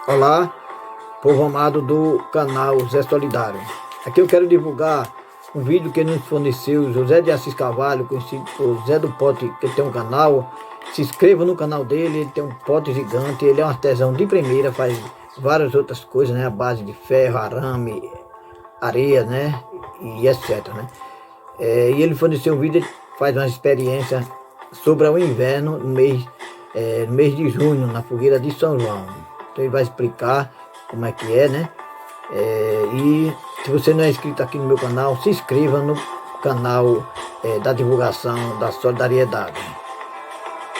Olá, povo amado do canal Zé Solidário. Aqui eu quero divulgar um vídeo que nos forneceu José de Assis Carvalho, conhecido por Zé do Pote, que tem um canal. Se inscreva no canal dele, ele tem um pote gigante, ele é um artesão de primeira, faz várias outras coisas, né? A base de ferro, arame, areia, né? E etc, né? E ele forneceu um vídeo, faz uma experiência sobre o inverno no mês de junho, na fogueira de São João. Então ele vai explicar como é que é, né? E se você não é inscrito aqui no meu canal, se inscreva no canal da divulgação da solidariedade.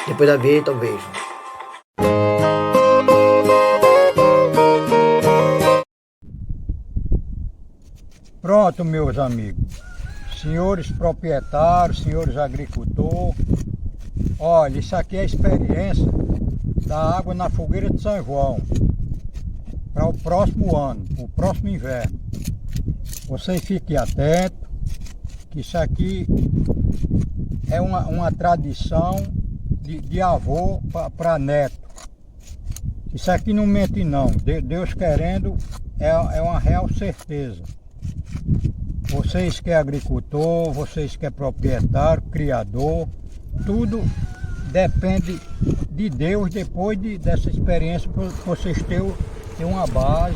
Depois da vinheta eu vejo. Pronto, meus amigos, senhores proprietários, senhores agricultores, olha, isso aqui é a experiência da água na fogueira de São João para o próximo ano, o próximo inverno. Vocês fiquem atentos, que isso aqui é uma tradição de avô para neto. Isso aqui não mente não, Deus querendo, é uma real certeza. Vocês que é agricultor, vocês que é proprietário, criador, tudo depende de Deus depois dessa experiência, para vocês terem uma base,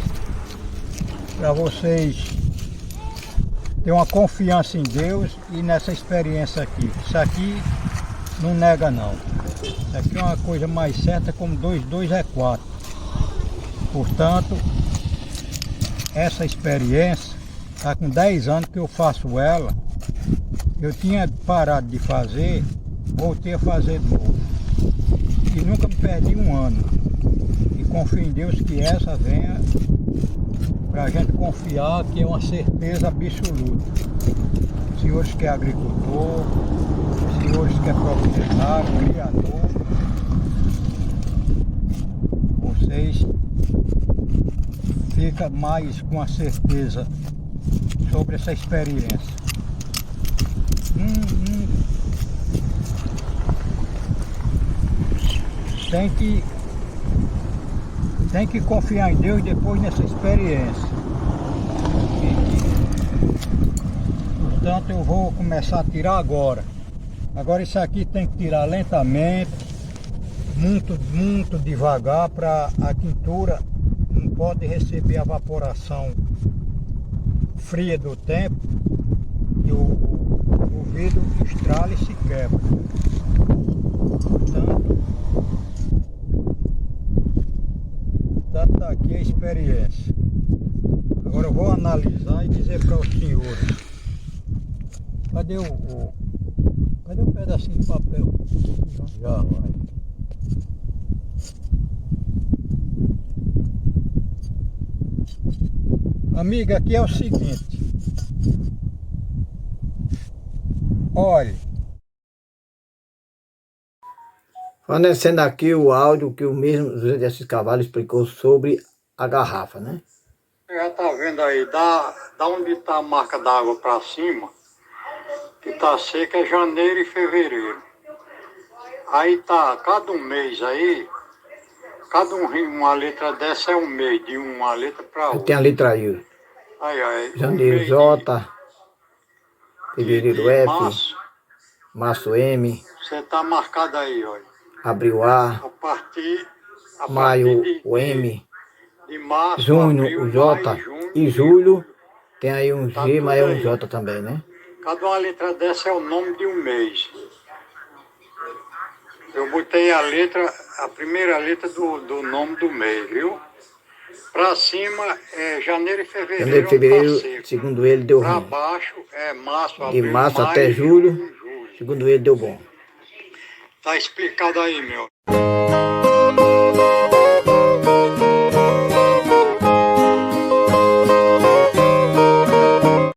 para vocês terem uma confiança em Deus e nessa experiência aqui. Isso aqui não nega não. Isso aqui é uma coisa mais certa, como 2 2 é 4. Portanto, essa experiência está com 10 anos que eu faço ela. Eu tinha parado de fazer, voltei a fazer de novo. E nunca me perdi um ano. E confio em Deus que essa venha para a gente confiar, que é uma certeza absoluta. Senhores que é agricultor, senhores que é proprietário, criador, vocês ficam mais com a certeza sobre essa experiência. Tem que confiar em Deus depois nessa experiência. Portanto, eu vou começar a tirar agora. Agora isso aqui tem que tirar lentamente, muito devagar, para a tintura não pode receber a evaporação fria do tempo e o vidro estrala e se quebra. Portanto, tá aqui a experiência. Agora eu vou analisar e dizer para os senhores. Cadê cadê o pedacinho de papel? Já vai. Amiga, aqui é o seguinte. Olha. Fornecendo aqui o áudio que o mesmo José de Assis Carvalho explicou sobre a garrafa, né? Já tá vendo aí, da onde tá a marca d'água para cima, que tá seca, é janeiro e fevereiro. Aí tá, cada um mês aí, uma letra dessa é um mês, de uma letra para outra. Tem a letra aí. Aí, Janeiro J, fevereiro F, março M. Você tá marcado aí, olha. Abril A, maio o M, de março, junho abril, o J maio, e julho tem aí um tá G, mas é um aí. J também, né? Cada uma letra dessa é o nome de um mês. Eu botei a primeira letra do nome do mês, viu? Pra cima é janeiro e fevereiro. Janeiro e fevereiro, segundo ele, deu pra ruim. baixo é março, De abril, março maio, até julho, junho, julho. segundo ele, deu bom. Tá explicado aí, meu.